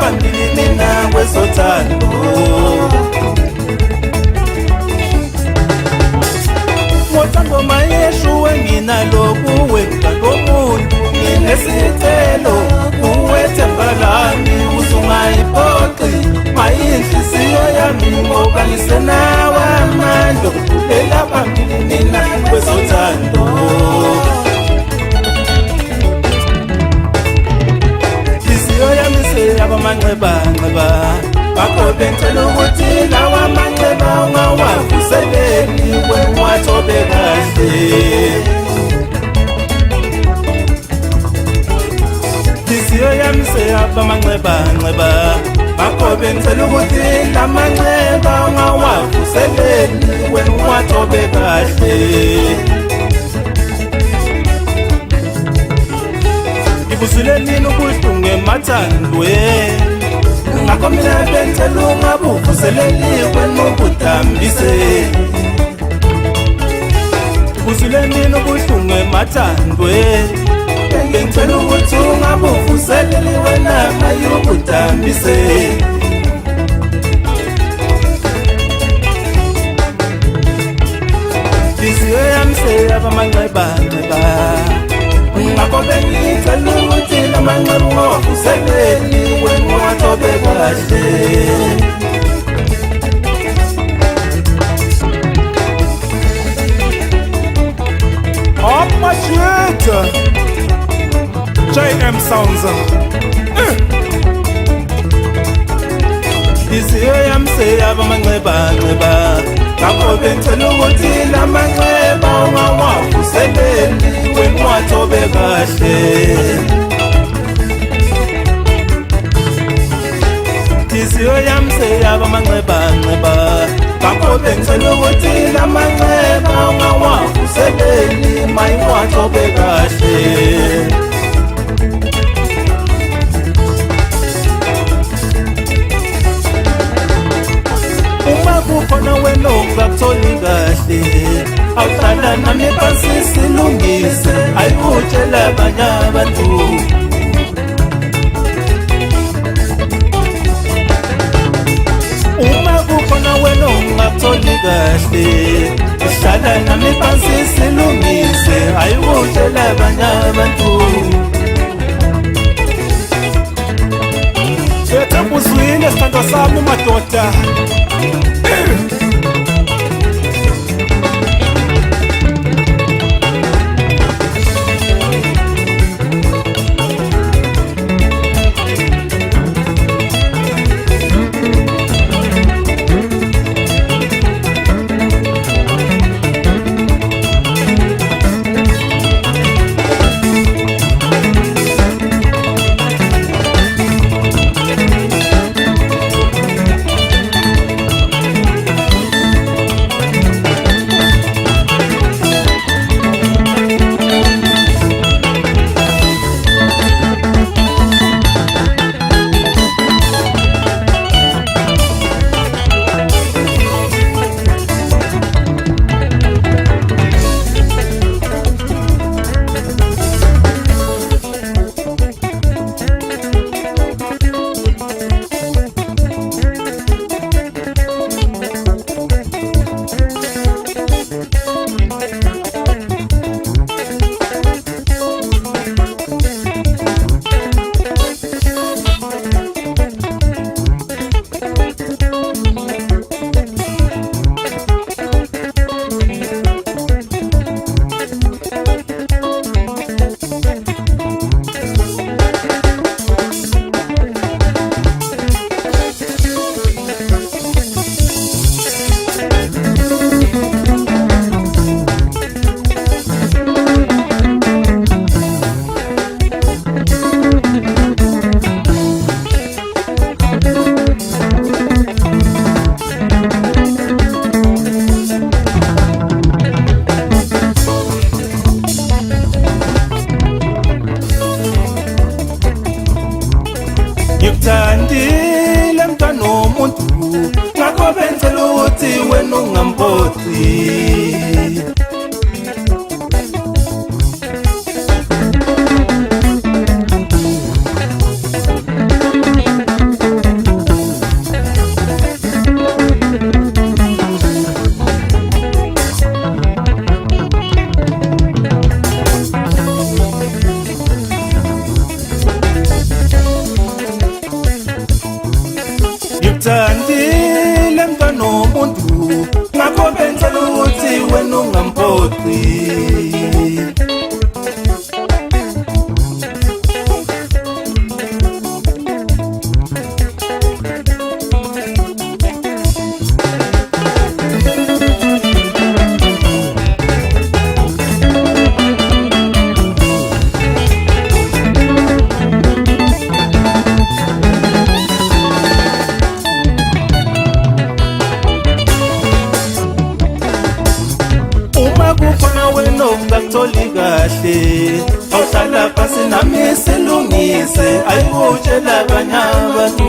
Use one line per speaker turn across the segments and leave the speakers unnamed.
phambili mina kwezothando. Ngothando mayeshuwe nginalokuwe ngalomuntu nginesicelo kuwe themba lami uzungayiphoqi mayinhliziyo yami ngoba ngisenawe amandla okuqhubela phambili mina kwezothando. Inhliziyo yami seyaba manxeba ngakho bengicela ukuthi lawa manxeba ungawavuseleli wengiwathobe kahle. Inhliziyo yami seyaba manxeba ngakho bengicela ukuthi la manxeba ungawavuseleli wengiwathobe kahle. Ngibuzulelini ubuhlungu emathandwe ngakho mina bengicela ungabuvuseleli wenokudambise. Ngibuzulelini ubuhlungu emathandwe bengicela ukuthi ungabuvuseleli wena mayokudambise. Inhliziyo yami seyaba manxeba ngakho bengicela ukuthi la manxeba ungawavuseleli wengiwathobe kahle. Up my shit JM Sounds. Inhliziyo yami seyaba manxeba ngakho bengicela ukuthi la manxeba ungawavuseleli wengiwathobe kahle. Inhliziyo yami seyaba manxeba ngakho bengicela ukuthi la manxeba ungawavuseleli mayingiwathobe kahle. Uma kukhona wena ongakutholi kahle awuhlala nami phansi silungise ayikutshela abanye abantu. Uma kukhona wena ongakutholi kahle uhlala nami phansi silungise ayikutshela abanye abantu. Ngethemba uzwile sithando sami madoda. ngikuthandile mntwana womuntu ngakho benzela ukuthi wena ungamphotsi ungakutholi kahle awuhlala phasi nami silungise ayikutshela abanye abantu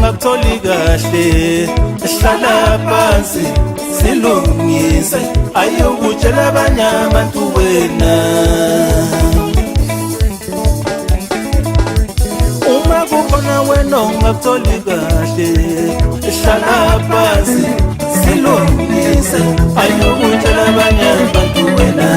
ungakutholi kahle hlala phansi silungise ayokutshela abanye abantu wena uma kukhona wena ungakutholi kahle hlala phansi silungise ayokutshela abanye abantu wena